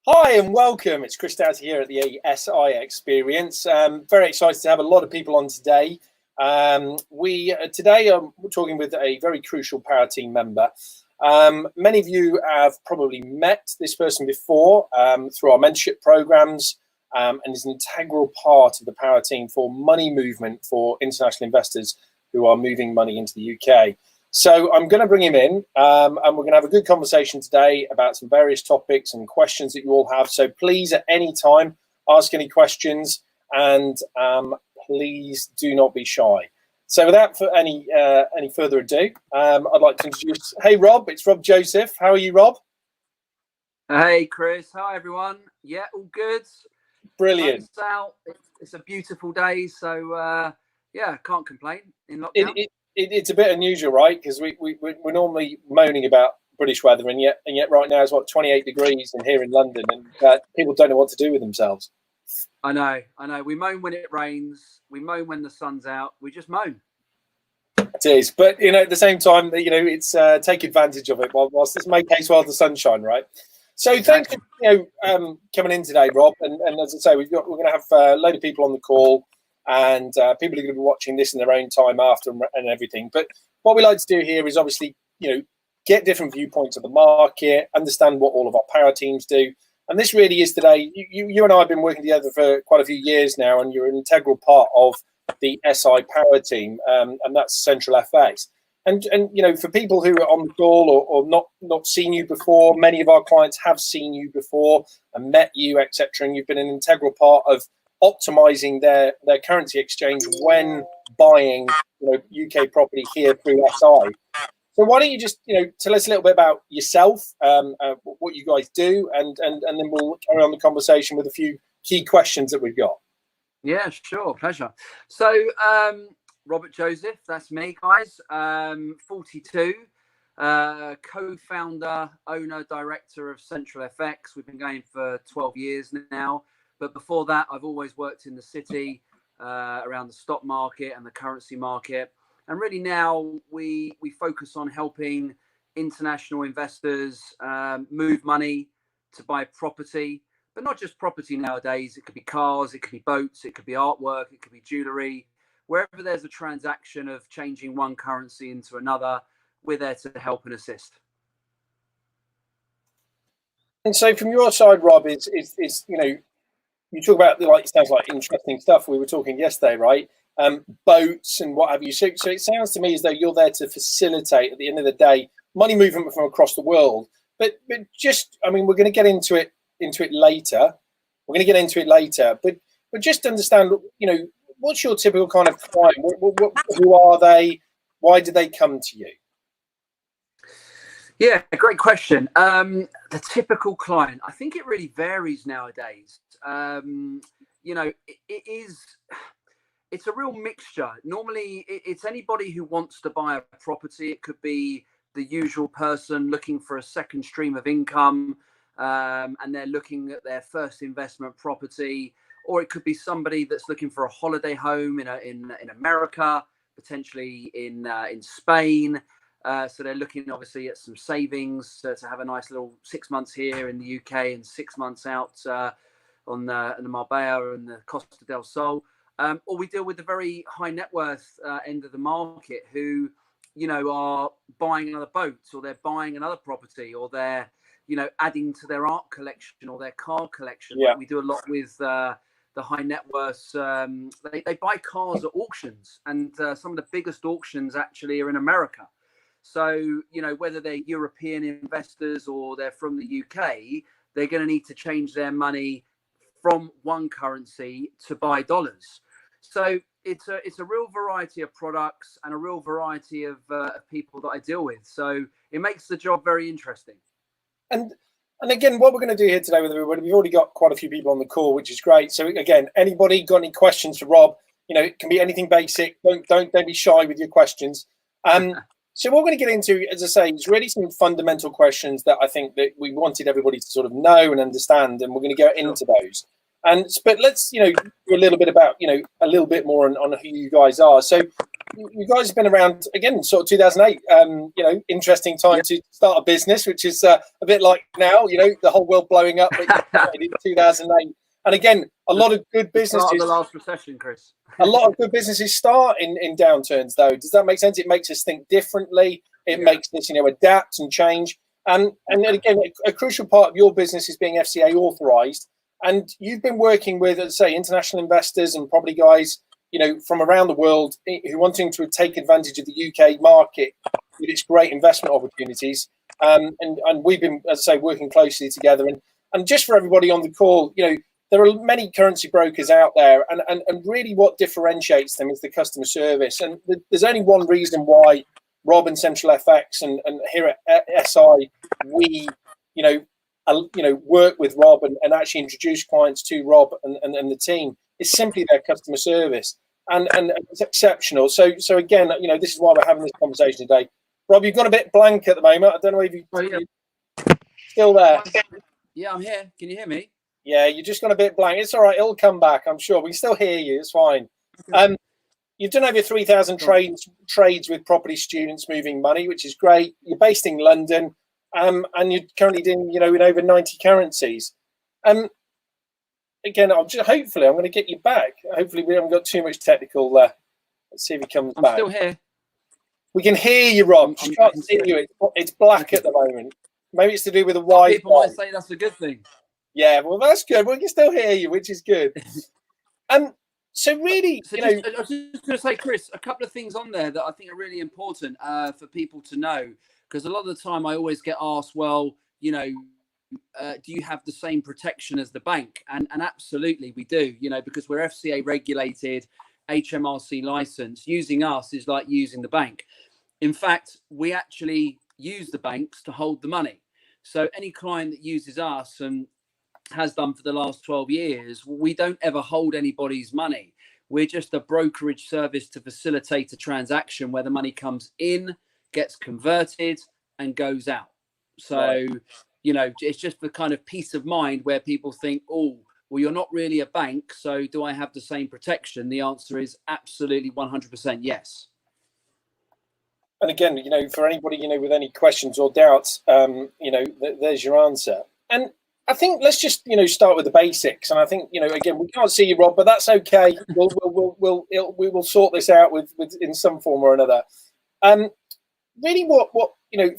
Hi and welcome. It's Chris Dowd here at the SI Experience. Very excited to have a lot of people on today. Today we're talking with a very crucial Power Team member. Many of you have probably met this person before through our mentorship programs and is an integral part of the Power Team for money movement for international investors who are moving money into the UK. So I'm going to bring him in and we're going to have a good conversation today about some various topics and questions that you all have. So please, at any time, ask any questions and please do not be shy. So without any further ado, I'd like to introduce, hey, Rob, it's Rob Joseph. How are you, Rob? Hey, Chris. Hi, everyone. Yeah, all good. Brilliant. Sun's out. It's a beautiful day. So, yeah, can't complain in lockdown. It's a bit unusual, right? Because we're normally moaning about British weather, and yet right now it's what 28 degrees in here in London, and people don't know what to do with themselves. I know. We moan when it rains. We moan when the sun's out. We just moan. It is, but at the same time, it's take advantage of it whilst it's make case while the sunshine, right? So exactly. Thanks for coming in today, Rob. And as I say, we're going to have a load of people on the call. And people are going to be watching this in their own time after and everything. But what we like to do here is obviously, get different viewpoints of the market, understand what all of our power teams do. And this really is today, you and I have been working together for quite a few years now, and you're an integral part of the SI power team, and that's Central FX. And for people who are on the call or not seen you before, many of our clients have seen you before and met you, etc. And you've been an integral part of optimizing their currency exchange when buying UK property here through SI. So why don't you just tell us a little bit about yourself, what you guys do, and then we'll carry on the conversation with a few key questions that we've got. Yeah, sure, pleasure. So Robert Joseph, that's me, guys. 42, co-founder, owner, director of Central FX. We've been going for 12 years now. But before that, I've always worked in the city around the stock market and the currency market. And really now we focus on helping international investors move money to buy property, but not just property nowadays. It could be cars, it could be boats, it could be artwork, it could be jewelry. Wherever there's a transaction of changing one currency into another, we're there to help and assist. And so from your side, Rob, is you talk about sounds like interesting stuff. We were talking yesterday, right? Boats and what have you. So it sounds to me as though you're there to facilitate, at the end of the day, money movement from across the world. But just, we're going to get into it later. But just understand, what's your typical kind of client? Who are they? Why do they come to you? Yeah, great question. The typical client, I think it really varies nowadays. It's a real mixture. Normally, it's anybody who wants to buy a property. It could be the usual person looking for a second stream of income, and they're looking at their first investment property. Or it could be somebody that's looking for a holiday home in America, potentially in Spain. So they're looking obviously at some savings to have a nice little 6 months here in the UK and 6 months out on the Marbella and the Costa del Sol. Or we deal with the very high net worth end of the market who, are buying another boat, or they're buying another property, or they're, adding to their art collection or their car collection. Yeah. We do a lot with the high net worths. They buy cars at auctions, and some of the biggest auctions actually are in America. So, whether they're European investors or they're from the UK, they're going to need to change their money from one currency to buy dollars. So it's a real variety of products and a real variety of people that I deal with. So it makes the job very interesting. And again, what we're going to do here today with everybody, we've already got quite a few people on the call, which is great. So again, anybody got any questions for Rob? It can be anything basic. Don't be shy with your questions. So what we're going to get into, as I say, is really some fundamental questions that I think that we wanted everybody to sort of know and understand, and we're going to go into those. But let's, do a little bit about, a little bit more on who you guys are. So you guys have been around again, sort of 2008. Interesting time to start a business, which is a bit like now. The whole world blowing up, but you started in 2008. And again, a lot of good businesses. Start of the last recession, Chris. A lot of good businesses start in downturns, though. Does that make sense? It makes us think differently. It makes us, adapt and change. And again, a crucial part of your business is being FCA authorised. And you've been working with, let's say, international investors and property guys, from around the world who wanting to take advantage of the UK market with its great investment opportunities. And we've been, as I say, working closely together. And just for everybody on the call, there are many currency brokers out there, and really what differentiates them is the customer service. And there's only one reason why Rob and Central FX and here at SI, we, work with Rob and actually introduce clients to Rob and the team is simply their customer service. And it's exceptional. So again, this is why we're having this conversation today. Rob, you've got a bit blank at the moment. I don't know if you're still there. Yeah, I'm here. Can you hear me? Yeah, you're just gone a bit blank. It's all right. It'll come back, I'm sure. We can still hear you. It's fine. You've done over 3,000 trades with property students moving money, which is great. You're based in London, and you're currently doing, in over 90 currencies. Again, hopefully I'm going to get you back. Hopefully we haven't got too much technical. Let's see if he comes back. I'm still here. We can hear you, Rob. I can't see you. It's black at the moment. Maybe it's to do with the Wi-Fi. People might say that's a good thing. Yeah, well, that's good. We can still hear you, which is good. So really, I was just going to say, Chris, a couple of things on there that I think are really important for people to know, because a lot of the time I always get asked, well, do you have the same protection as the bank? And absolutely we do, because we're FCA regulated, HMRC licensed. Using us is like using the bank. In fact, we actually use the banks to hold the money. So any client that uses us and has done for the last 12 years, we don't ever hold anybody's money. We're just a brokerage service to facilitate a transaction where the money comes in, gets converted and goes out. So, it's just the kind of peace of mind where people think, oh, well, you're not really a bank, so do I have the same protection? The answer is absolutely 100% yes. And again, for anybody, with any questions or doubts, there's your answer. And I think let's just, start with the basics. And I think, again, we can't see you, Rob, but that's okay. We will sort this out with in some form or another. Really, what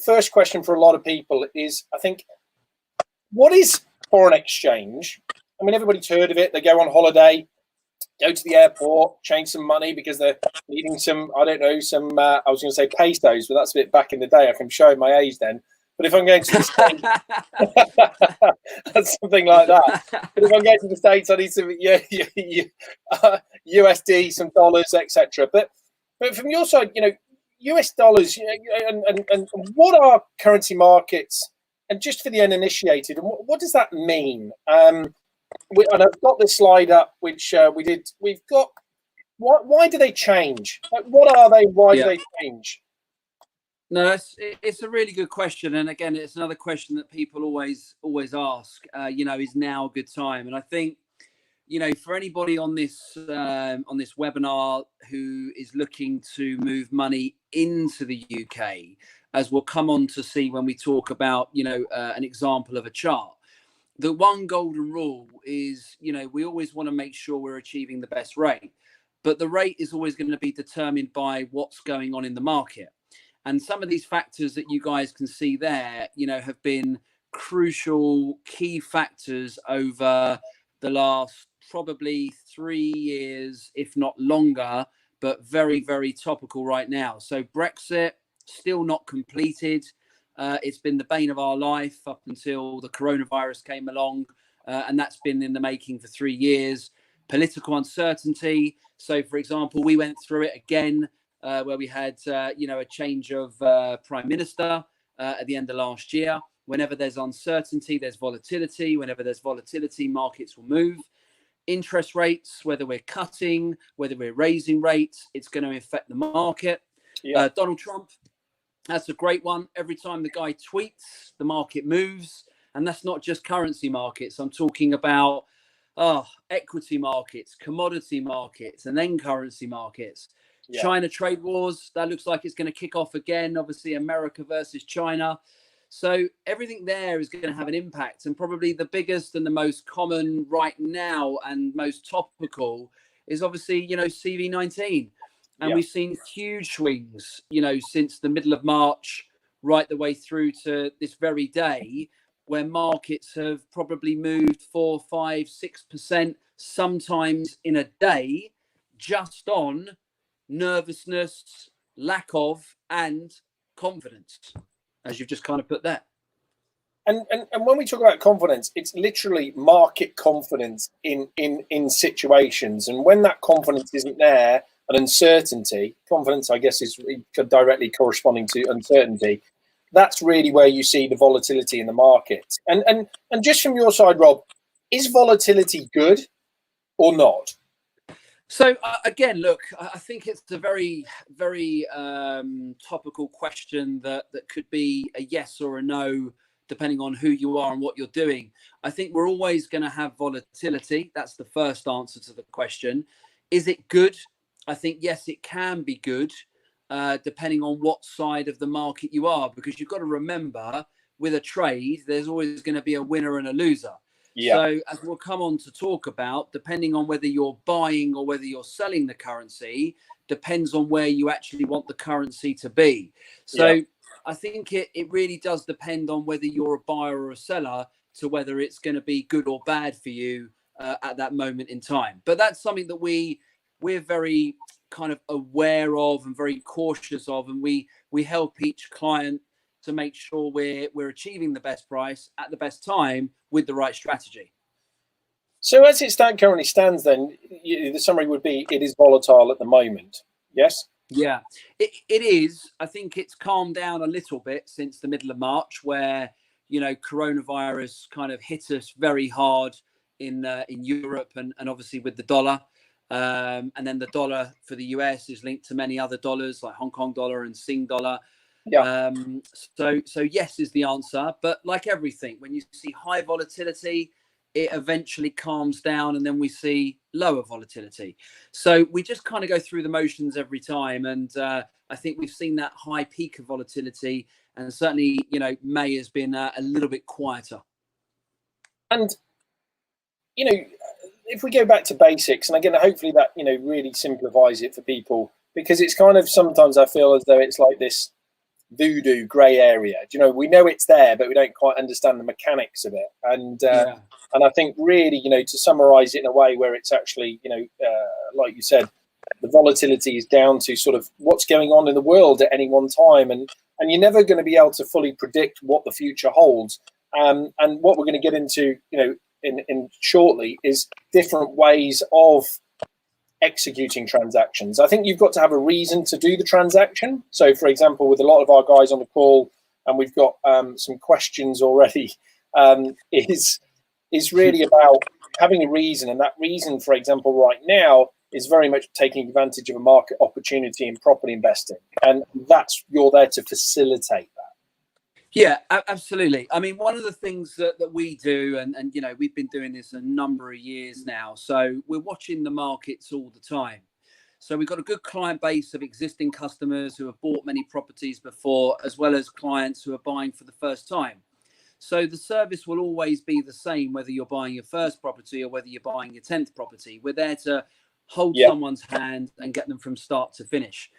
first question for a lot of people is, I think, what is foreign exchange? I mean, everybody's heard of it. They go on holiday, go to the airport, change some money because they're needing some, I don't know, I was going to say pesos, but that's a bit back in the day. I'm showing my age then. But if I'm going to the States, something like that. But if I'm going to the States, I need some USD, some dollars, etc. But from your side, US dollars, and what are currency markets? And just for the uninitiated, and what does that mean? And I've got this slide up, which we did. We've got. Why do they change? Like, what are they? Why do they change? No, it's a really good question, and again, it's another question that people always ask. Is now a good time? And I think, for anybody on this webinar who is looking to move money into the UK, as we'll come on to see when we talk about an example of a chart. The one golden rule is, we always want to make sure we're achieving the best rate, but the rate is always going to be determined by what's going on in the market. And some of these factors that you guys can see there, have been crucial key factors over the last probably 3 years, if not longer, but very, very topical right now. So Brexit, still not completed. It's been the bane of our life up until the coronavirus came along, and that's been in the making for 3 years. Political uncertainty. So, for example, we went through it again, where we had, a change of prime minister at the end of last year. Whenever there's uncertainty, there's volatility. Whenever there's volatility, markets will move. Interest rates, whether we're cutting, whether we're raising rates, it's going to affect the market. Yeah. Donald Trump, that's a great one. Every time the guy tweets, the market moves. And that's not just currency markets. I'm talking about equity markets, commodity markets, and then currency markets. Yeah. China trade wars, that looks like it's going to kick off again. Obviously, America versus China. So everything there is going to have an impact. And probably the biggest and the most common right now and most topical is obviously, CV19. And we've seen huge swings, since the middle of March, right the way through to this very day, where markets have probably moved 4, 5, 6%, sometimes in a day, just on nervousness, lack of, and confidence, as you've just kind of put there. And when we talk about confidence, it's literally market confidence in situations. And when that confidence isn't there, and uncertainty, confidence, I guess, is directly corresponding to uncertainty. That's really where you see the volatility in the market. And just from your side, Rob, is volatility good or not? So again, look, I think it's a very, very topical question that could be a yes or a no, depending on who you are and what you're doing. I think we're always going to have volatility. That's the first answer to the question. Is it good? I think, yes, it can be good, depending on what side of the market you are, because you've got to remember, with a trade, there's always going to be a winner and a loser. Yeah. So as we'll come on to talk about, depending on whether you're buying or whether you're selling the currency, depends on where you actually want the currency to be. So I think it really does depend on whether you're a buyer or a seller, to whether it's going to be good or bad for you at that moment in time. But that's something that we're very kind of aware of and very cautious of, and we help each client to make sure we're achieving the best price at the best time with the right strategy. So as it currently stands, then the summary would be it is volatile at the moment. Yes. Yeah, it is. I think it's calmed down a little bit since the middle of March, where coronavirus kind of hit us very hard in Europe and obviously with the dollar. And then the dollar for the US is linked to many other dollars like Hong Kong dollar and Sing dollar. Yeah. So yes is the answer. But like everything, when you see high volatility, it eventually calms down, and then we see lower volatility. So we just kind of go through the motions every time. And I think we've seen that high peak of volatility, and certainly, May has been a little bit quieter. And, if we go back to basics, and again, hopefully that, really simplifies it for people, because it's kind of, sometimes I feel as though it's like this voodoo grey area. We know it's there, but we don't quite understand the mechanics of it. And I think really, to summarize it in a way where it's actually, like you said, the volatility is down to sort of what's going on in the world at any one time. And you're never going to be able to fully predict what the future holds. And what we're going to get into, in shortly, is different ways of executing transactions. I think you've got to have a reason to do the transaction. So, for example, with a lot of our guys on the call, and we've got some questions already, is really about having a reason. And that reason, for example, right now is very much taking advantage of a market opportunity in property investing. And you're there to facilitate that. Yeah, absolutely. I mean, one of the things that we do, and we've been doing this a number of years now, so we're watching the markets all the time. So we've got a good client base of existing customers who have bought many properties before, as well as clients who are buying for the first time. So the service will always be the same, whether you're buying your first property or whether you're buying your 10th property. We're there to hold someone's hand and get them from start to finish.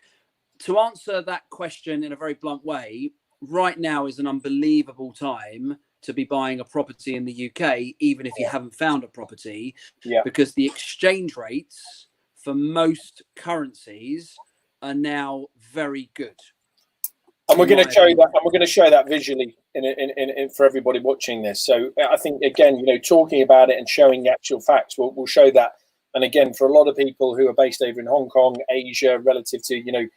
To answer that question in a very blunt way, right now is an unbelievable time to be buying a property in the UK, even if you haven't found a property, because the exchange rates for most currencies are now very good. And we're going to show that, and we're going to show that visually in for everybody watching this. So I think, again, talking about it and showing the actual facts, we'll show that. And again, for a lot of people who are based over in Hong Kong, Asia, relative to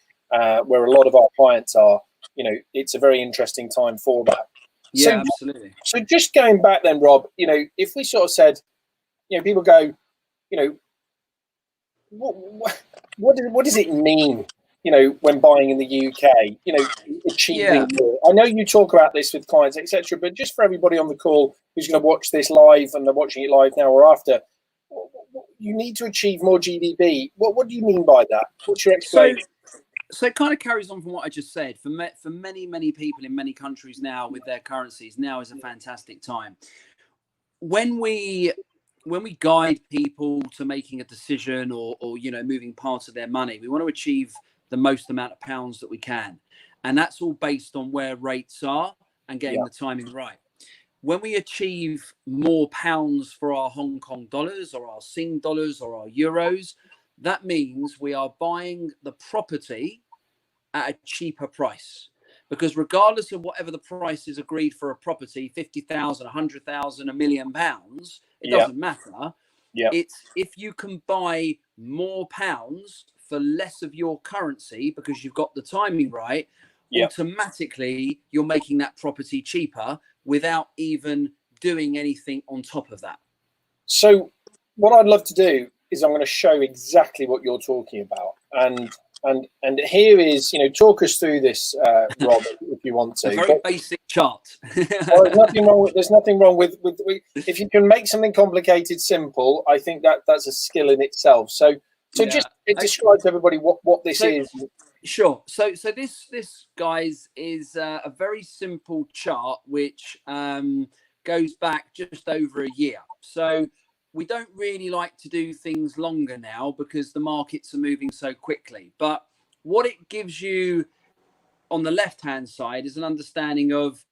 where a lot of our clients are, it's a very interesting time for that. Yeah, absolutely. So just going back then, Rob, if we sort of said, people go, what does it mean, when buying in the UK, achieving more? I know you talk about this with clients, etc., but just for everybody on the call who's going to watch this live, and they're watching it live now or after, you need to achieve more GDP. What do you mean by that? What's your So, explanation? so it kind of carries on from what I just said. For many people in many countries now with their currencies, now is a fantastic time. When we guide people to making a decision or moving parts of their money, we want to achieve the most amount of pounds that we can, and that's all based on where rates are and getting the timing right. When we achieve more pounds for our Hong Kong dollars or our Sing dollars or our euros, that means we are buying the property at a cheaper price. Because regardless of whatever the price is agreed for a property, 50,000, 100,000, £1 million, it doesn't matter. It's if you can buy more pounds for less of your currency because you've got the timing right, automatically you're making that property cheaper without even doing anything on top of that. So what I'd love to do is I'm going to show exactly what you're talking about. And here is, talk us through this, Rob, if you want to. A very basic chart. Well, there's nothing wrong with if you can make something complicated simple. I think that's a skill in itself. So just describe to everybody what this is. Sure. So this guys is a very simple chart which goes back just over a year. So we don't really like to do things longer now because the markets are moving so quickly. But what it gives you on the left-hand side is an understanding of,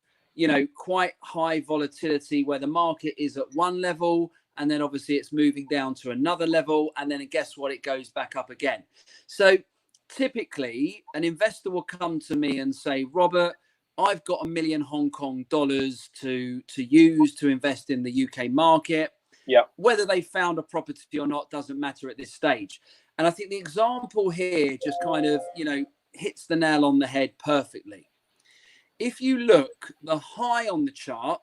quite high volatility where the market is at one level and then obviously it's moving down to another level. And then guess what? It goes back up again. So typically an investor will come to me and say, Robert, I've got $1 million Hong Kong dollars to use to invest in the UK market. Yeah. Whether they found a property or not doesn't matter at this stage. And I think the example here just kind of, hits the nail on the head perfectly. If you look, the high on the chart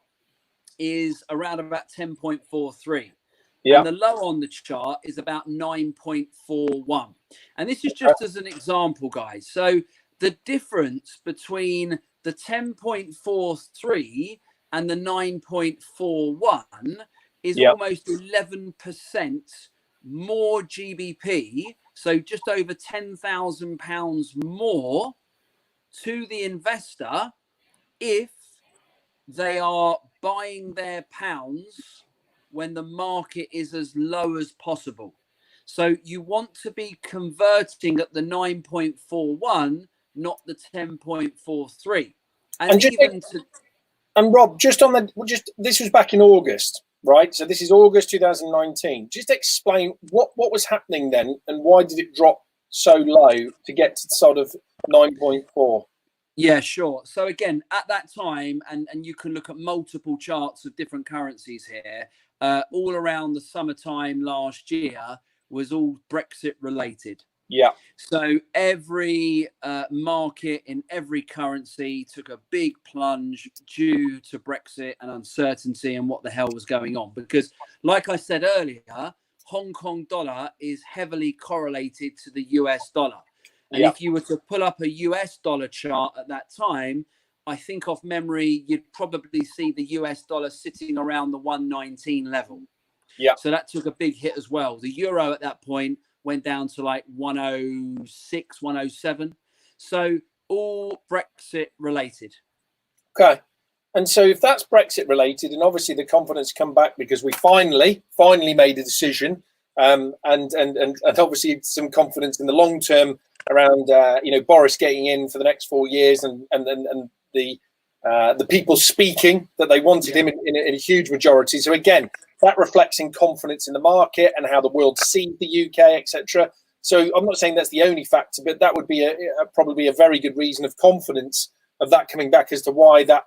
is around about 10.43. Yeah. And the low on the chart is about 9.41. And this is just as an example, guys. So the difference between the 10.43 and the 9.41 is almost 11% more GBP. So just over £10,000 more to the investor if they are buying their pounds when the market is as low as possible. So you want to be converting at the 9.41, not the 10.43. And Rob, this was back in August, right? So this is August 2019. Just explain what was happening then and why did it drop so low to get to sort of 9.4? Yeah, sure. So again, at that time, and you can look at multiple charts of different currencies here, all around the summertime last year was all Brexit related. Yeah. So every market in every currency took a big plunge due to Brexit and uncertainty and what the hell was going on. Because like I said earlier, Hong Kong dollar is heavily correlated to the US dollar. And if you were to pull up a US dollar chart at that time, I think off memory, you'd probably see the US dollar sitting around the 119 level. Yeah. So that took a big hit as well. The euro at that point went down to like 106, 107. So all Brexit related. Okay. And so if that's Brexit related, and obviously the confidence come back because we finally made a decision, and obviously some confidence in the long term around Boris getting in for the next 4 years, and the people speaking that they wanted him in a huge majority. So again, that reflects in confidence in the market and how the world sees the UK, etc. So I'm not saying that's the only factor, but that would be probably a very good reason of confidence of that coming back as to why that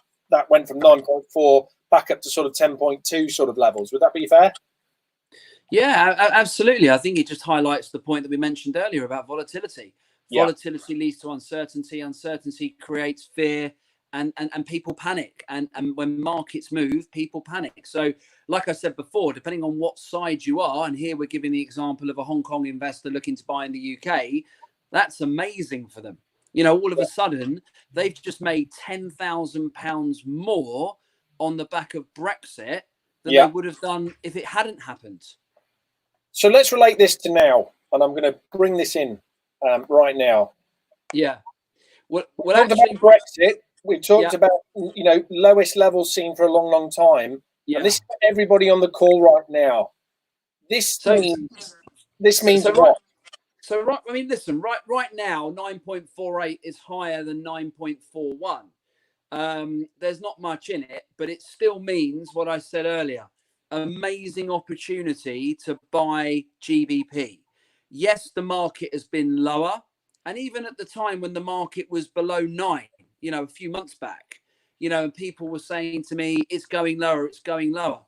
went from 9.4 back up to sort of 10.2 sort of levels. Would that be fair? Yeah, absolutely. I think it just highlights the point that we mentioned earlier about volatility. Volatility leads to uncertainty. Uncertainty creates fear, and people panic. And when markets move, people panic. So like I said before, depending on what side you are, and here we're giving the example of a Hong Kong investor looking to buy in the UK, that's amazing for them. All of a sudden, they've just made £10,000 more on the back of Brexit than they would have done if it hadn't happened. So let's relate this to now, and I'm going to bring this in right now. Yeah. Well, We talked actually, about Brexit. We talked Yeah. about, you know, lowest levels seen for a long, long time. yeah. And this is for everybody on the call right now. This means what? So right, I mean, listen, right now, 9.48 is higher than 9.41. There's not much in it, but it still means what I said earlier: amazing opportunity to buy GBP. Yes, the market has been lower, and even at the time when the market was below 9, you know, a few months back, you know, and people were saying to me, "It's going lower, it's going lower."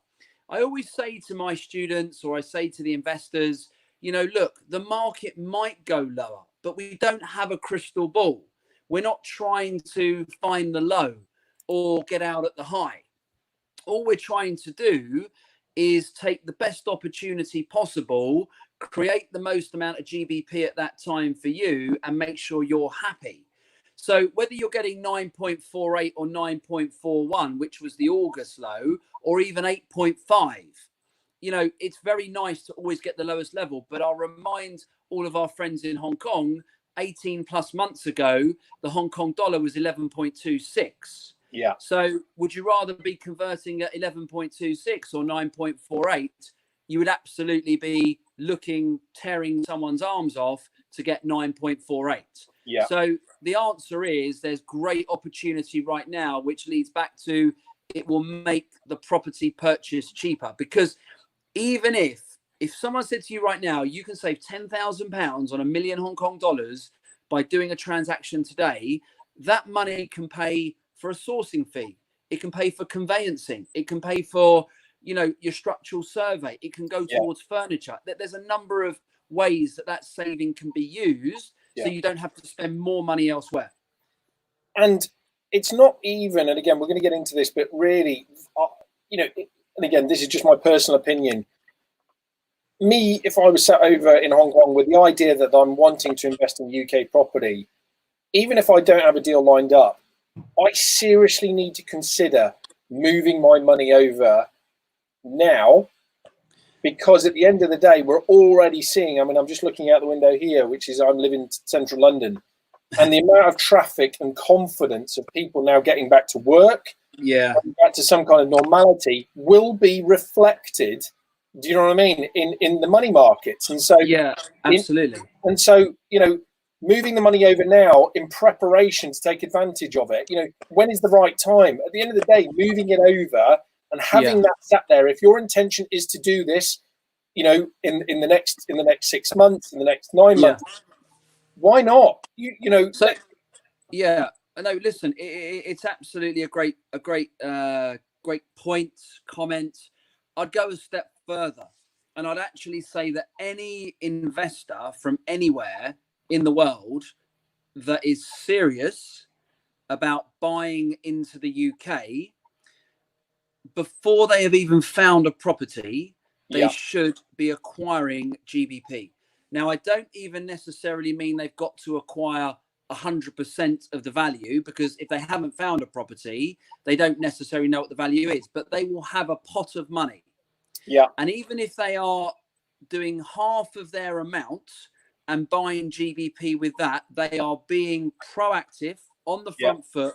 I always say to my students, or I say to the investors, you know, look, the market might go lower, but we don't have a crystal ball. We're not trying to find the low or get out at the high. All we're trying to do is take the best opportunity possible, create the most amount of GBP at that time for you, and make sure you're happy. So whether you're getting 9.48 or 9.41, which was the August low, or even 8.5, you know, it's very nice to always get the lowest level. But I'll remind all of our friends in Hong Kong, 18 plus months ago, the Hong Kong dollar was 11.26. Yeah. So would you rather be converting at 11.26 or 9.48? You would absolutely be tearing someone's arms off to get 9.48. Yeah. So the answer is there's great opportunity right now, which leads back to it will make the property purchase cheaper. Because even if someone said to you right now, you can save £10,000 on $1 million Hong Kong dollars by doing a transaction today, that money can pay for a sourcing fee. It can pay for conveyancing. It can pay for, you know, your structural survey. It can go towards furniture. There's a number of ways that saving can be used, so you don't have to spend more money elsewhere. And it's not even, and again, we're going to get into this, but really, you know, and again, this is just my personal opinion. Me, if I was sat over in Hong Kong with the idea that I'm wanting to invest in UK property, even if I don't have a deal lined up, I seriously need to consider moving my money over now, because at the end of the day, we're already seeing, I mean, I'm just looking out the window here, which is I'm living in central London, and the amount of traffic and confidence of people now getting back to work, back to some kind of normality, will be reflected, do you know what I mean, in the money markets. And so, yeah, absolutely. And so, you know, moving the money over now in preparation to take advantage of it, you know, when is the right time? At the end of the day, moving it over and having that sat there, if your intention is to do this, you know, in the next 6 months, in the next 9 months, why not? You know. So, yeah, no, listen, it's absolutely a great point, comment. I'd go a step further, and I'd actually say that any investor from anywhere in the world that is serious about buying into the UK, before they have even found a property, they should be acquiring GBP. Now, I don't even necessarily mean they've got to acquire 100% of the value, because if they haven't found a property, they don't necessarily know what the value is, but they will have a pot of money. Yeah. And even if they are doing half of their amount and buying GBP with that, they are being proactive on the front foot,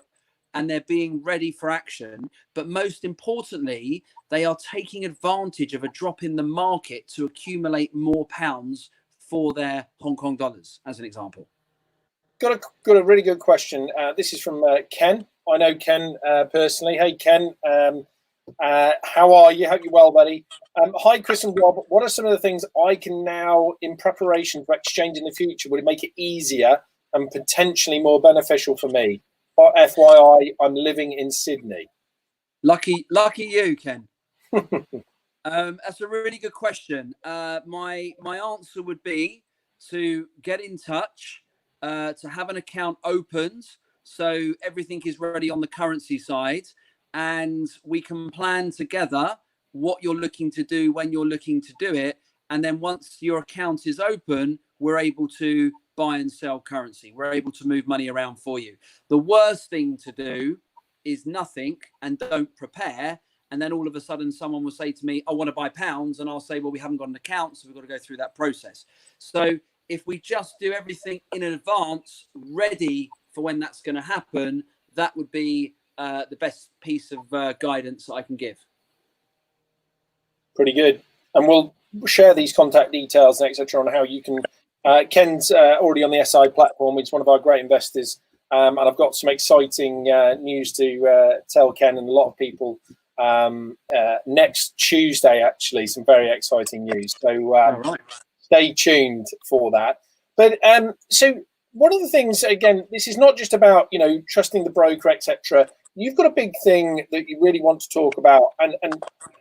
and they're being ready for action. But most importantly, they are taking advantage of a drop in the market to accumulate more pounds for their Hong Kong dollars, as an example. Got a really good question. This is from Ken. I know Ken personally. Hey, Ken. How are you? Hope you're well, buddy. Hi, Chris and Rob. What are some of the things I can now, in preparation for exchange in the future, would it make it easier and potentially more beneficial for me? FYI, I'm living in Sydney. Lucky you, Ken. That's a really good question. My answer would be to get in touch, to have an account opened, so everything is ready on the currency side, and we can plan together what you're looking to do when you're looking to do it. And then once your account is open, we're able to buy and sell currency. We're able to move money around for you. The worst thing to do is nothing and don't prepare, And then all of a sudden someone will say to me, I want to buy pounds. And I'll say, well, we haven't got an account, so we've got to go through that process. So if we just do everything in advance, ready for when that's going to happen, that would be the best piece of guidance that I can give. Pretty good. And we'll share these contact details and etc. on how you can. Ken's already on the SI platform. He's one of our great investors. And I've got some exciting news to tell Ken and a lot of people next Tuesday, actually, some very exciting news. So Right. Stay tuned for that. But so one of the things, again, this is not just about, trusting the broker, etc. You've got a big thing that you really want to talk about, and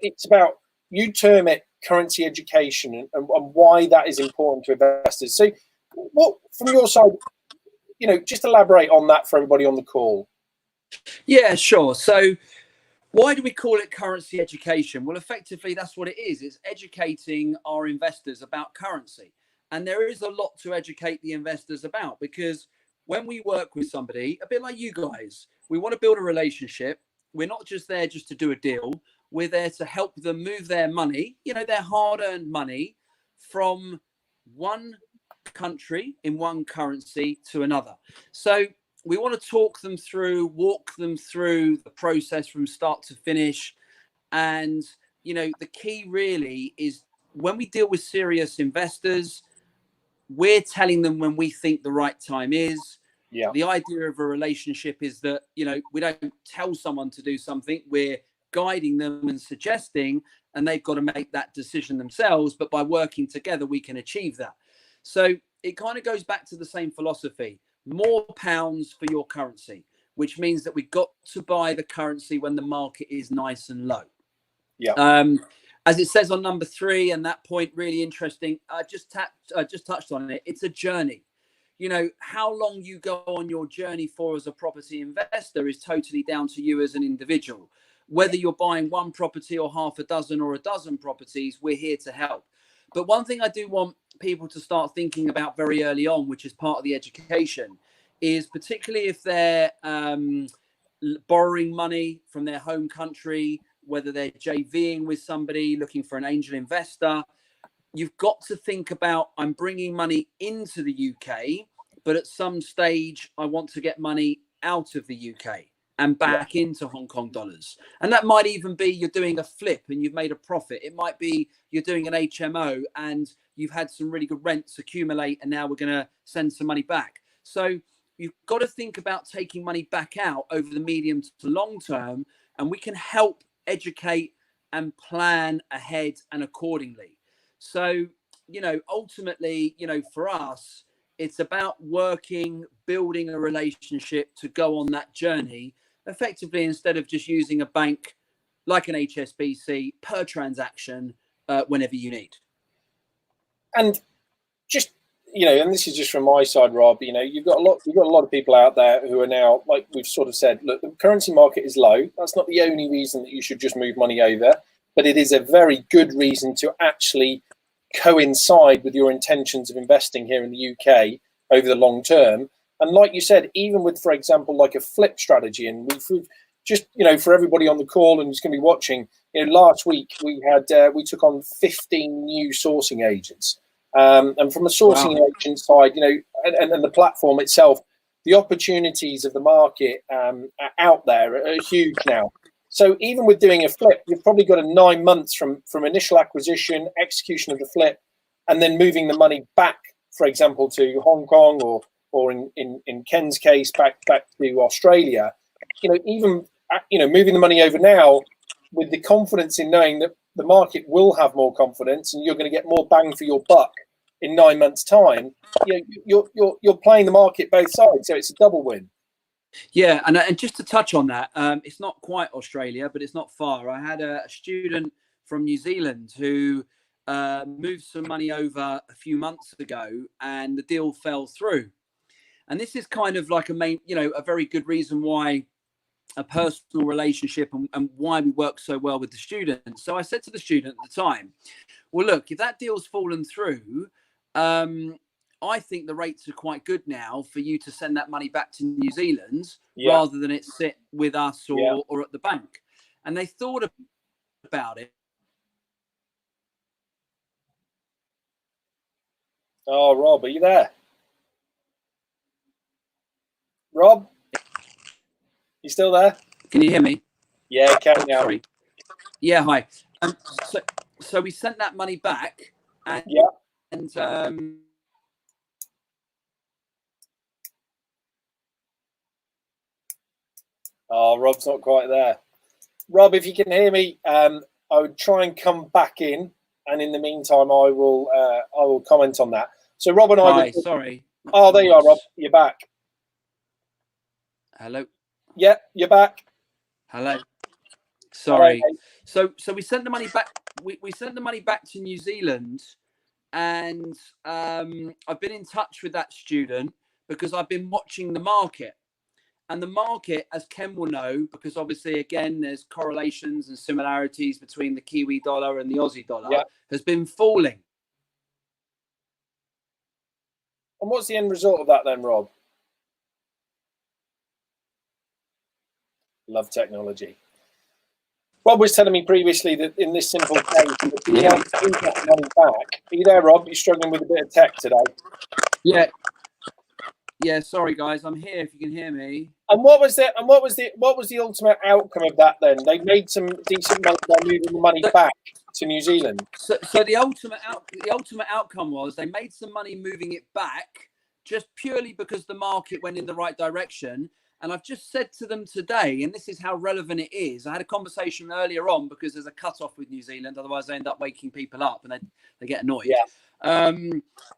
it's about, you term it currency education, and why that is important to investors. So what, from your side, just elaborate on that for everybody on the call. Yeah, sure. So why do we call it currency education? Well, effectively, that's what it is. It's educating our investors about currency. And there is a lot to educate the investors about, because when we work with somebody, a bit like you guys, we want to build a relationship. We're not just there just to do a deal. We're there to help them move their money, their hard-earned money, from one country in one currency to another. So we want to walk them through the process from start to finish. And, the key really is, when we deal with serious investors, we're telling them when we think the right time is. Yeah. The idea of a relationship is that, we don't tell someone to do something. We're guiding them and suggesting, and they've got to make that decision themselves. But by working together, we can achieve that. So it kind of goes back to the same philosophy: more pounds for your currency, which means that we've got to buy the currency when the market is nice and low. Yeah. As it says on number 3, and that point really interesting. I just touched on it. It's a journey. How long you go on your journey for as a property investor is totally down to you as an individual. Whether you're buying one property or half a dozen or a dozen properties, we're here to help. But one thing I do want people to start thinking about very early on, which is part of the education, is particularly if they're borrowing money from their home country, whether they're JVing with somebody, looking for an angel investor, you've got to think about, I'm bringing money into the UK, but at some stage I want to get money out of the UK and back into Hong Kong dollars. And that might even be you're doing a flip and you've made a profit. It might be you're doing an HMO and you've had some really good rents accumulate, and now we're going to send some money back. So you've got to think about taking money back out over the medium to long term, and we can help educate and plan ahead and accordingly. So, ultimately, for us, it's about building a relationship to go on that journey effectively, instead of just using a bank like an HSBC per transaction whenever you need. And just, and this is just from my side, Rob, you've got a lot of people out there who are now, like we've sort of said, look, the currency market is low. That's not the only reason that you should just move money over, but it is a very good reason to actually coincide with your intentions of investing here in the UK over the long term. And like you said, even with, for example, like a flip strategy, and we've just, for everybody on the call and who's going to be watching, last week we took on 15 new sourcing agents. And from a sourcing agent side, and the platform itself, the opportunities of the market out there are huge now. So even with doing a flip, you've probably got a 9 months from initial acquisition, execution of the flip, and then moving the money back, for example, to Hong Kong or in Ken's case, back to Australia. Even moving the money over now with the confidence in knowing that the market will have more confidence and you're going to get more bang for your buck in 9 months' time. You're playing the market both sides, so it's a double win. Yeah, and just to touch on that, it's not quite Australia, but it's not far. I had a student from New Zealand who moved some money over a few months ago, and the deal fell through. And this is kind of like a very good reason why a personal relationship and why we work so well with the student. So I said to the student at the time, well, look, if that deal's fallen through, I think the rates are quite good now for you to send that money back to New Zealand rather than it sit with us or at the bank. And they thought about it. Oh, Rob, are you there? Rob, you still there? Can you hear me? Yeah, I can now. Sorry. Yeah, hi. So we sent that money back, and Yeah. and Oh, Rob's not quite there. Rob, if you can hear me, I would try and come back in, and in the meantime, I will comment on that. So Rob and I. Hi, sorry. Oh, there you are, Rob. You're back. Hello. Yeah, you're back. Hello. Sorry. Hello. So we sent the money back. We sent the money back to New Zealand, and I've been in touch with that student because I've been watching the market. And the market, as Ken will know, because obviously, again, there's correlations and similarities between the Kiwi dollar and the Aussie dollar, has been falling. And what's the end result of that then, Rob? Love technology. Rob was telling me previously that in this simple case, if you want to get that money back, are you there, Rob? You're struggling with a bit of tech today. Yeah. Yeah, sorry guys, I'm here if you can hear me. And what was the ultimate outcome of that then? They made some decent money by moving the money back to New Zealand. So the ultimate outcome was they made some money moving it back just purely because the market went in the right direction. And I've just said to them today, and this is how relevant it is. I had a conversation earlier on because there's a cutoff with New Zealand. Otherwise, they end up waking people up and they get annoyed. Yeah.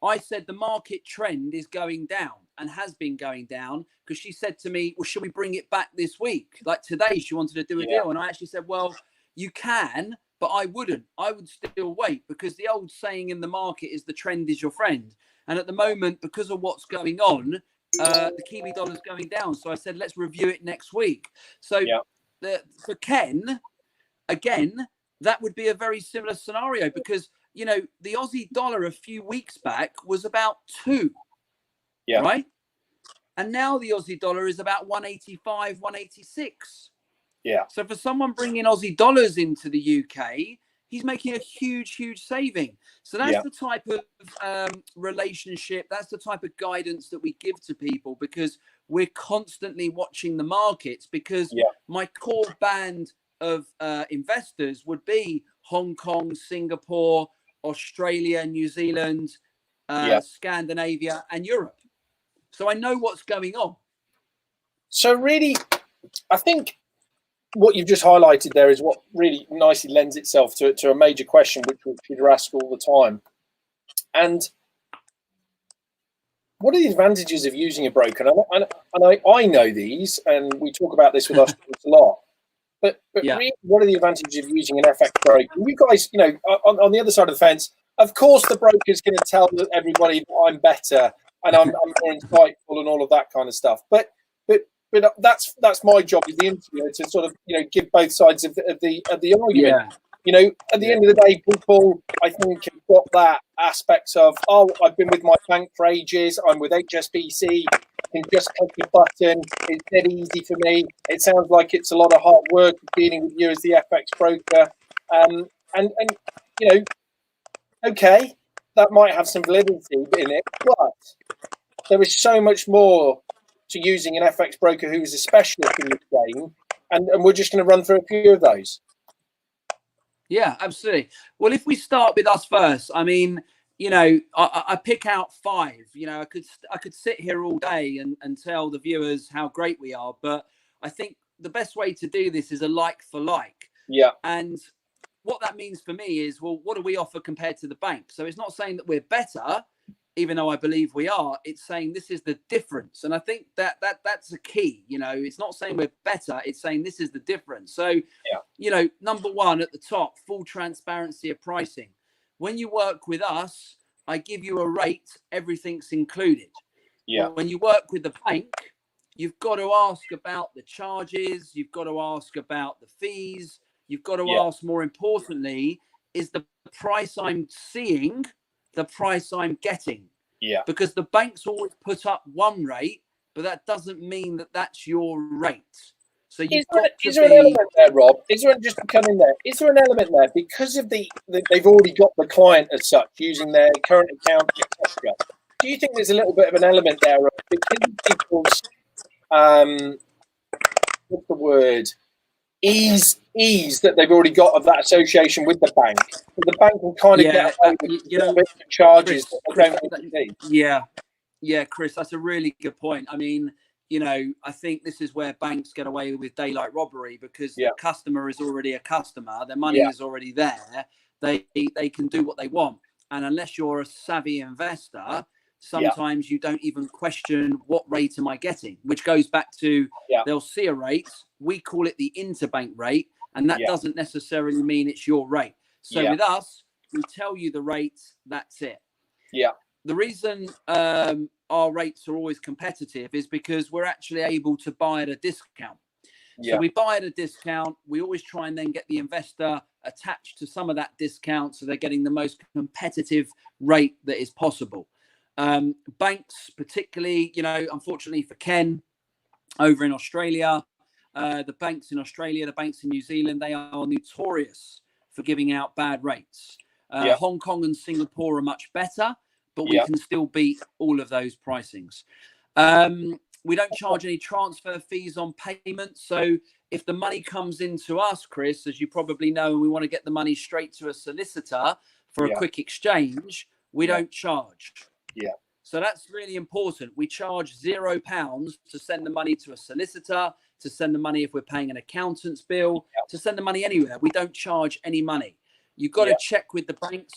I said the market trend is going down and has been going down because she said to me, well, should we bring it back this week? Like today, she wanted to do a deal. And I actually said, well, you can, but I wouldn't. I would still wait because the old saying in the market is the trend is your friend. And at the moment, because of what's going on, the Kiwi dollar is going down. So I said, let's review it next week. So for Ken, again, that would be a very similar scenario because, you know, the Aussie dollar a few weeks back was about 2, right? And now the Aussie dollar is about 185, 186. Yeah. So for someone bringing Aussie dollars into the UK, he's making a huge, huge saving. So that's the type of relationship, that's the type of guidance that we give to people because we're constantly watching the markets because my core band of investors would be Hong Kong, Singapore, Australia, New Zealand, Scandinavia, and Europe. So I know what's going on. So really, I think what you've just highlighted there is what really nicely lends itself to a major question which we're asked all the time. And what are the advantages of using a broker? And I know these, and we talk about this with our students a lot. But really, what are the advantages of using an FX broker? You guys, you know, on the other side of the fence, of course, the broker is going to tell everybody that I'm better and I'm more insightful and all of that kind of stuff. But that's my job as the interviewer to sort of, you know, give both sides of the argument. Yeah. You know, at the end of the day, people, I think, have got that aspect of, oh, I've been with my bank for ages. I'm with HSBC. I can just click a button. It's dead easy for me. It sounds like it's a lot of hard work dealing with you as the FX broker. And you know, okay, that might have some validity in it, but there is so much more to using an FX broker who is a specialist in this game. And we're just going to run through a few of those. Yeah, absolutely. Well, if we start with us first, I mean, you know, I pick out 5. You know, I could sit here all day and tell the viewers how great we are, but I think the best way to do this is a like for like. Yeah. And what that means for me is, well, what do we offer compared to the bank? So it's not saying that we're better, even though I believe we are. It's saying this is the difference. And I think that's a key. You know, it's not saying we're better. It's saying this is the difference. So, you know, number 1 at the top, full transparency of pricing. When you work with us, I give you a rate, everything's included. Yeah. Well, when you work with the bank, you've got to ask about the charges. You've got to ask about the fees. You've got to ask, more importantly, is the price I'm seeing the price I'm getting? Yeah. Because the banks always put up one rate, but that doesn't mean that that's your rate. So you've is there an element there, Rob? Is there just to come in there? Is there an element there because of they've already got the client as such using their current account, etc. Do you think there's a little bit of an element there of because of people's what's the word? Ease that they've already got of that association with the bank. So the bank can kind of get away with charges Chris, yeah, Chris, that's a really good point. I mean, I think this is where banks get away with daylight robbery because the customer is already a customer. Their money is already there. They can do what they want. And unless you're a savvy investor, sometimes you don't even question what rate am I getting, which goes back to they'll see a rate. We call it the interbank rate. And that doesn't necessarily mean it's your rate. So with us, we tell you the rates. That's it. Yeah. The reason our rates are always competitive is because we're actually able to buy at a discount. So we buy at a discount. We always try and then get the investor attached to some of that discount so they're getting the most competitive rate that is possible. Banks, particularly, unfortunately for Ken over in Australia, the banks in Australia, the banks in New Zealand, they are notorious for giving out bad rates. Hong Kong and Singapore are much better, but we can still beat all of those pricings. We don't charge any transfer fees on payments. So if the money comes into us, Chris, as you probably know, and we want to get the money straight to a solicitor for a quick exchange, we don't charge. Yeah. So that's really important. We charge £0 to send the money to a solicitor, to send the money if we're paying an accountant's bill, to send the money anywhere. We don't charge any money. You've got to check with the banks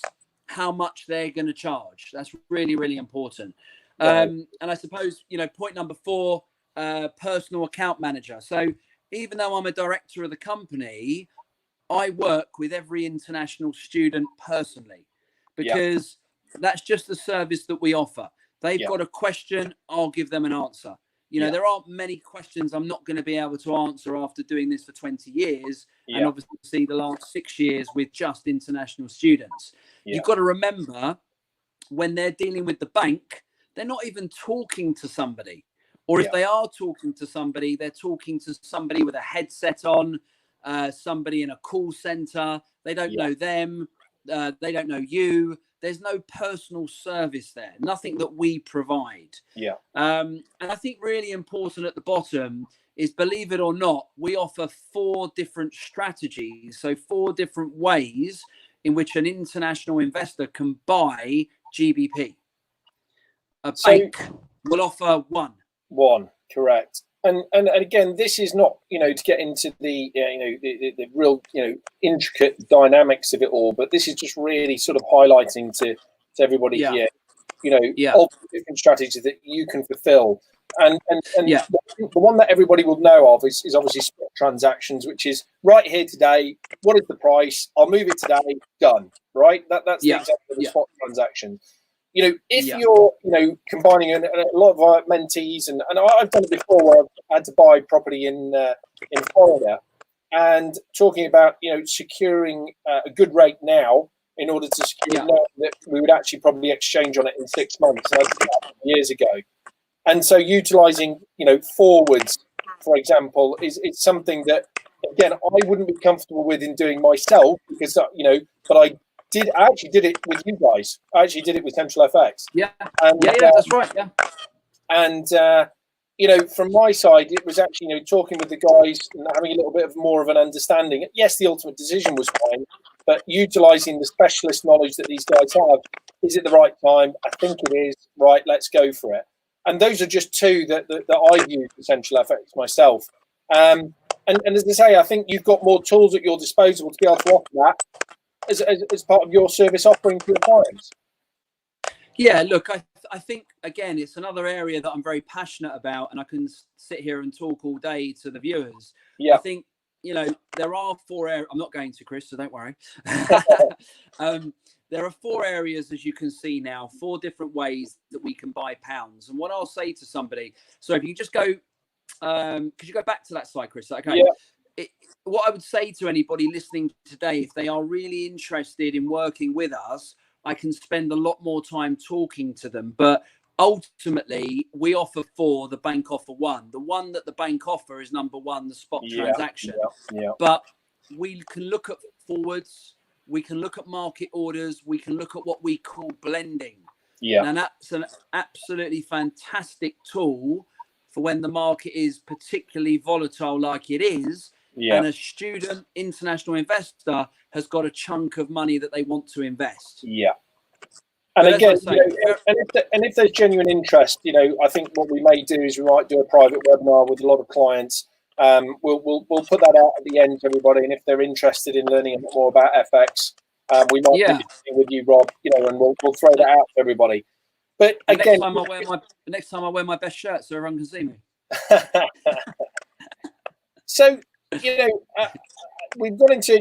how much they're going to charge. That's really, really important. And I suppose, point number 4, personal account manager. So even though I'm a director of the company, I work with every international student personally because that's just the service that we offer. They've got a question, I'll give them an answer. There aren't many questions I'm not going to be able to answer after doing this for 20 years. And obviously the last 6 years with just international students. You've got to remember when they're dealing with the bank, they're not even talking to somebody. Or if they are talking to somebody, they're talking to somebody with a headset on, somebody in a call center. They don't know them. They don't know you. There's no personal service there, nothing that we provide. And I think really important at the bottom is, believe it or not, we offer 4 different strategies. So 4 different ways in which an international investor can buy GBP. A bank will offer one, correct. And again, this is not, to get into the real, intricate dynamics of it all, but this is just really sort of highlighting to everybody here, all the different strategies that you can fulfill. And the one that everybody will know of is obviously spot transactions, which is right here today. What is the price? I'll move it today. Done. Right. That's the example of the spot transaction. If you're, combining, and a lot of our mentees, and I've done it before where I've had to buy property in Florida, and talking about, securing a good rate now in order to secure that we would actually probably exchange on it in 6 months. And I did that years ago. And so utilizing, forwards, for example, is something that, again, I wouldn't be comfortable with in doing myself because, but I actually did it with you guys. I actually did it with Central FX. That's right. Yeah. And, from my side, it was actually, talking with the guys and having a little bit of more of an understanding. Yes, the ultimate decision was fine, but utilizing the specialist knowledge that these guys have. Is it the right time? I think it is. Right, let's go for it. And those are just 2 that I use for Central FX myself. And as I say, I think you've got more tools at your disposal to be able to offer that as part of your service offering to your clients. Yeah, look, I think, again, it's another area that I'm very passionate about, and I can sit here and talk all day to the viewers. I think, there are 4 areas. I'm not going to, Chris, so don't worry. There are 4 areas, as you can see now, 4 different ways that we can buy pounds. And what I'll say to somebody, so if you just go, could you go back to that slide, Chris? Okay. What I would say to anybody listening today, if they are really interested in working with us, I can spend a lot more time talking to them. But ultimately we offer 4, the bank offer 1. The one that the bank offer is number 1, the spot transaction. But we can look at forwards, we can look at market orders, we can look at what we call blending. Now that's an absolutely fantastic tool for when the market is particularly volatile like it is, and a student international investor has got a chunk of money that they want to invest. And but again, and if there's genuine interest, I think what we may do is we might do a private webinar with a lot of clients. We'll put that out at the end to everybody, and if they're interested in learning a bit more about FX, we might do it with you, Rob. And we'll throw that out to everybody. But again, next time I wear my best shirt so everyone can see me. So we've got into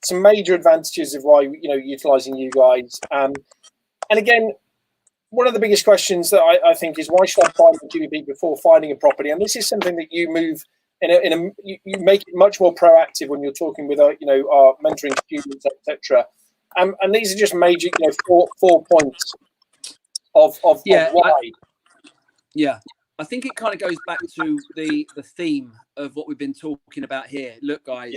some major advantages of why utilizing you guys. And again, one of the biggest questions that I think is, why should I find the GBP before finding a property? And this is something that you move you make it much more proactive when you're talking with our mentoring students, etc. And these are just major 4 points of why. I think it kind of goes back to the theme of what we've been talking about here. Look, guys,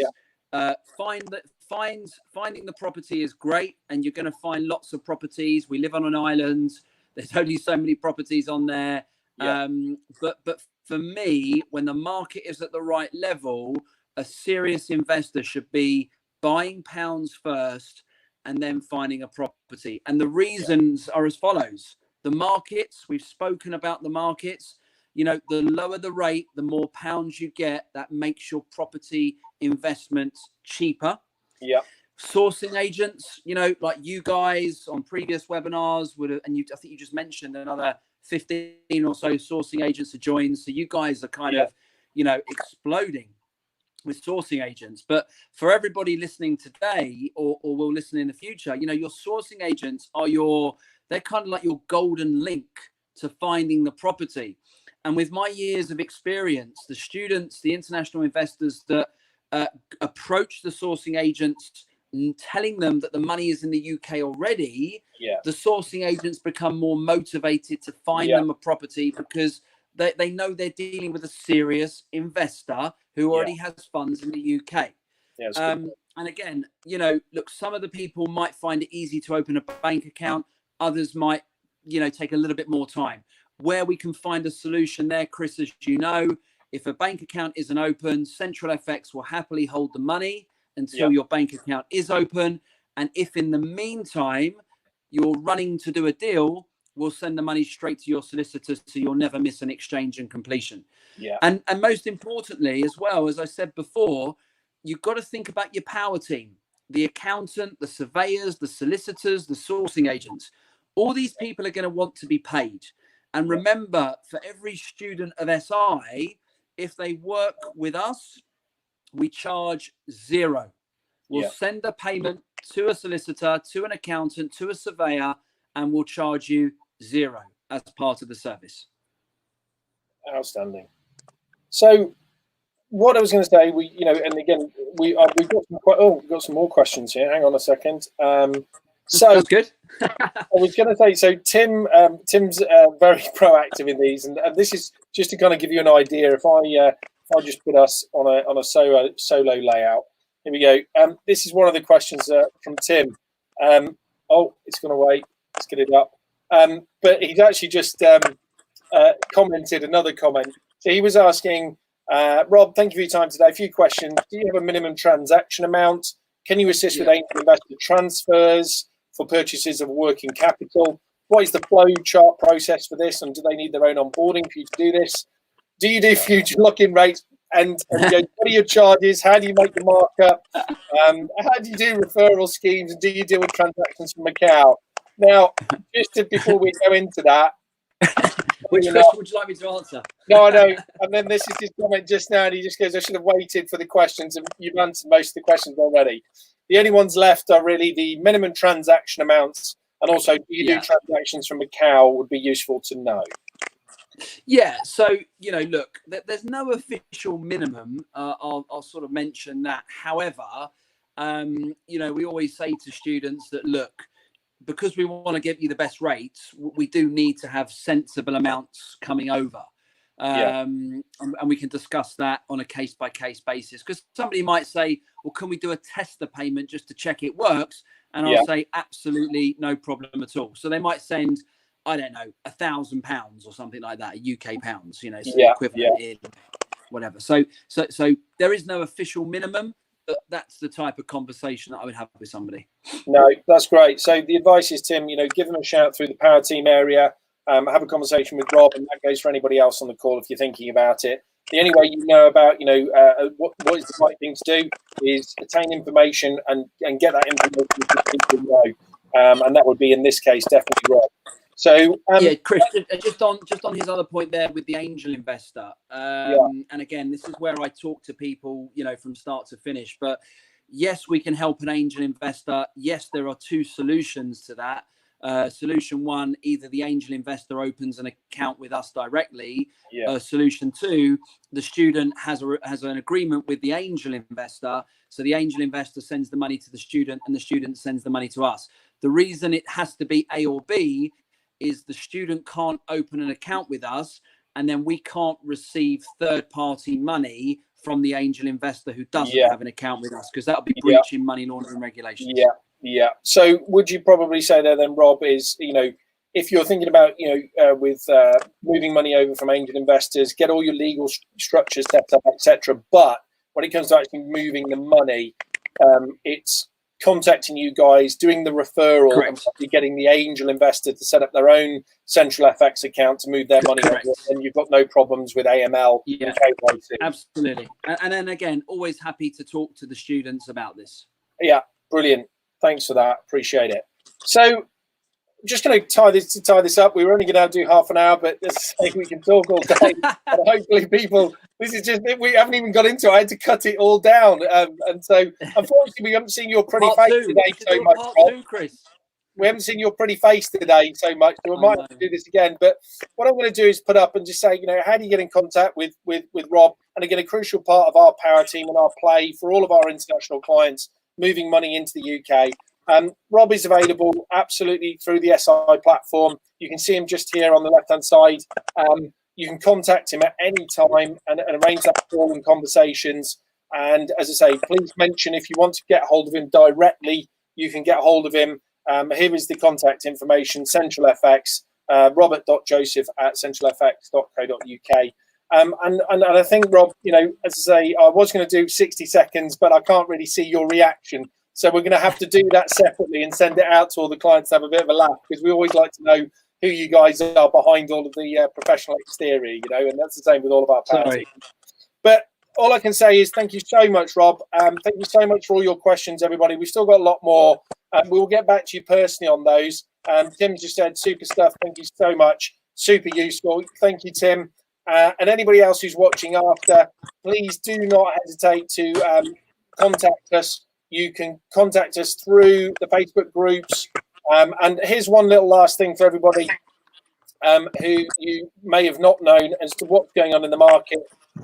finding the property is great, and you're going to find lots of properties. We live on an island. There's only so many properties on there. But for me, when the market is at the right level, a serious investor should be buying pounds first and then finding a property. And the reasons are as follows. The markets, we've spoken about the markets. The lower the rate, the more pounds you get. That makes your property investment cheaper. Sourcing agents, like you guys on previous webinars would have, and I think you just mentioned another 15 or so sourcing agents to join. So you guys are kind of, exploding with sourcing agents. But for everybody listening today or will listen in the future, your sourcing agents are they're kind of like your golden link to finding the property. And with my years of experience, the students, the international investors that approach the sourcing agents, telling them that the money is in the UK already, the sourcing agents become more motivated to find them a property, because they know they're dealing with a serious investor who already has funds in the UK. And again, look, some of the people might find it easy to open a bank account. Others might, take a little bit more time. Where we can find a solution there, Chris, as you know, if a bank account isn't open, Central FX will happily hold the money until your bank account is open. And if in the meantime you're running to do a deal, we'll send the money straight to your solicitors, so you'll never miss an exchange and completion. And most importantly, as well, as I said before, you've got to think about your power team, the accountant, the surveyors, the solicitors, the sourcing agents. All these people are going to want to be paid. And remember, for every student of SI, if they work with us, we charge 0. We'll send a payment to a solicitor, to an accountant, to a surveyor, and we'll charge you 0 as part of the service. Outstanding. So what I was going to say, and again, we've got some more questions here. Hang on a second. So that's good. I was going to say, so Tim's very proactive in these, and this is just to kind of give you an idea. If I just put us on a solo layout, here we go. This is one of the questions from Tim. It's going to wait. Let's get it up. But he's actually just commented another comment. So he was asking, Rob, thank you for your time today. A few questions. Do you have a minimum transaction amount? Can you assist with angel investor transfers for purchases of working capital? What is the flow chart process for this? And do they need their own onboarding for you to do this? Do you do future lock-in rates? And what are your charges? How do you make the markup? How do you do referral schemes? And do you deal with transactions from Macau? Now, before we go into that, which question would you like me to answer? No, I know. And then this is his comment just now, and he just goes, I should have waited for the questions, and you've answered most of the questions already. The only ones left are really the minimum transaction amounts, and also do you do transactions from Macau would be useful to know. Yeah, so, look, there's no official minimum. I'll sort of mention that. However, we always say to students that, look, because we want to give you the best rates, we do need to have sensible amounts coming over. And we can discuss that on a case-by-case basis, because somebody might say, well, can we do a tester payment just to check it works? And I'll say, absolutely no problem at all. So they might send, I don't know, £1,000 or something like that, UK pounds, you know, so the equivalent in whatever. So there is no official minimum, but that's the type of conversation that I would have with somebody. No, that's great. So the advice is, Tim, you know, give them a shout through the Power Team area. Have a conversation with Rob, and that goes for anybody else on the call if you're thinking about it. The only way you know about, you know, what is the right thing to do is attain information and get that information to people know. And that would be, in this case, definitely Rob. So Chris, just on his other point there with the angel investor, and again, this is where I talk to people, you know, from start to finish. But yes, we can help an angel investor. Yes, there are two solutions to that. Solution one, either the angel investor opens an account with us directly. Solution two, the student has an agreement with the angel investor. So the angel investor sends the money to the student and the student sends the money to us. The reason it has to be A or B is the student can't open an account with us, and then we can't receive third-party money from the angel investor who doesn't have an account with us, because that would be breaching money laundering regulations. Yeah. So would you probably say there then, Rob, is, you know, if you're thinking about, you know, with moving money over from angel investors, get all your legal structures set up, etc. But when it comes to actually moving the money, it's contacting you guys, doing the referral, and getting the angel investor to set up their own central FX account to move their money over, and you've got no problems with AML. Absolutely. And then again, always happy to talk to the students about this. Yeah, brilliant. Thanks for that. Appreciate it. So I'm just going to tie this up. We were only going to do half an hour, but we can talk all day. And hopefully people, this is just, we haven't even got into it. I had to cut it all down. And so unfortunately, we haven't seen your pretty face today so much, Rob. Chris. We haven't seen your pretty face today so much, so we might have to do this again. But what I'm going to do is put up and just say, you know, how do you get in contact with Rob? And again, a crucial part of our Power Team and our play for all of our international clients moving money into the UK. Rob is available absolutely through the SI platform. You can see him just here on the left-hand side. You can contact him at any time and arrange that call and conversations. And as I say, please mention if you want to get hold of him directly, you can get hold of him. Here is the contact information: Central FX, robert.joseph@centralfx.co.uk. And I think, Rob, you know, as I say, I was going to do 60 seconds, but I can't really see your reaction. So we're going to have to do that separately and send it out to all the clients to have a bit of a laugh, because we always like to know who you guys are behind all of the professional exterior, you know, and that's the same with all of our Power Team. But all I can say is thank you so much, Rob. Thank you so much for all your questions, everybody. We've still got a lot more. We will get back to you personally on those. Tim just said super stuff. Thank you so much. Super useful. Thank you, Tim. And anybody else who's watching after, please do not hesitate to contact us. You can contact us through the Facebook groups. And here's one little last thing for everybody who you may have not known as to what's going on in the market.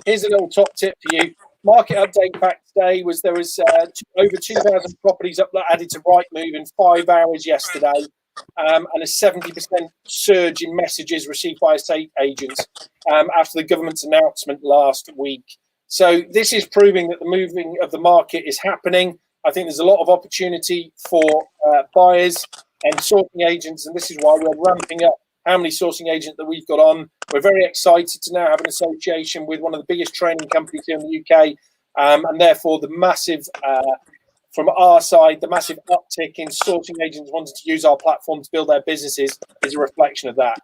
Here's a little top tip for you. Market update back today was there was over 2,000 properties added to Rightmove in 5 hours yesterday. And a 70% surge in messages received by estate agents after the government's announcement last week. So this is proving that the moving of the market is happening. I think there's a lot of opportunity for buyers and sourcing agents, and this is why we're ramping up how many sourcing agents that we've got on. We're very excited to now have an association with one of the biggest training companies here in the UK, and therefore the massive from our side, the massive uptick in sourcing agents wanting to use our platform to build their businesses is a reflection of that.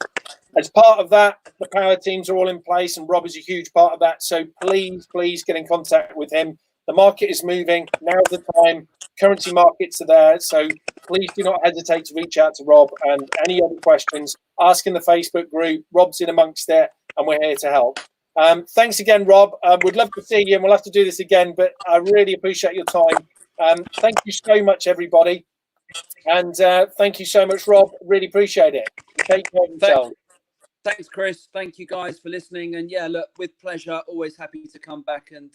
As part of that, the Power Teams are all in place, and Rob is a huge part of that. So please get in contact with him. The market is moving. Now's the time. Currency markets are there. So please do not hesitate to reach out to Rob, and any other questions, ask in the Facebook group. Rob's in amongst it, and we're here to help. Thanks again, Rob. We'd love to see you, and we'll have to do this again, but I really appreciate your time. Thank you so much, everybody. And thank you so much, Rob. Really appreciate it. Take care of yourself. Thanks, Chris. Thank you guys for listening. And yeah, look, with pleasure. Always happy to come back, and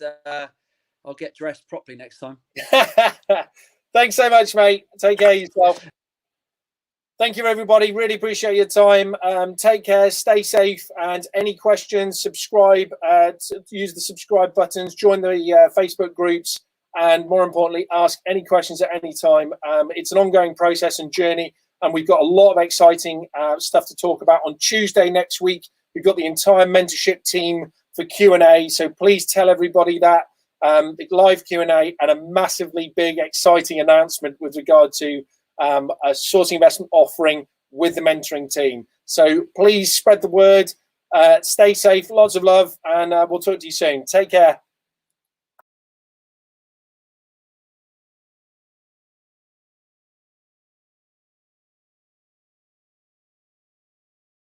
I'll get dressed properly next time. Thanks so much, mate. Take care of yourself. Thank you, everybody. Really appreciate your time. Take care, stay safe, and any questions, subscribe, use the subscribe buttons, join the Facebook groups, and more importantly, ask any questions at any time. It's an ongoing process and journey, and we've got a lot of exciting stuff to talk about. On Tuesday next week, we've got the entire mentorship team for Q&A, so please tell everybody that. Live Q&A and a massively big, exciting announcement with regard to a sourcing investment offering with the mentoring team. So please spread the word, stay safe, lots of love, and we'll talk to you soon. Take care.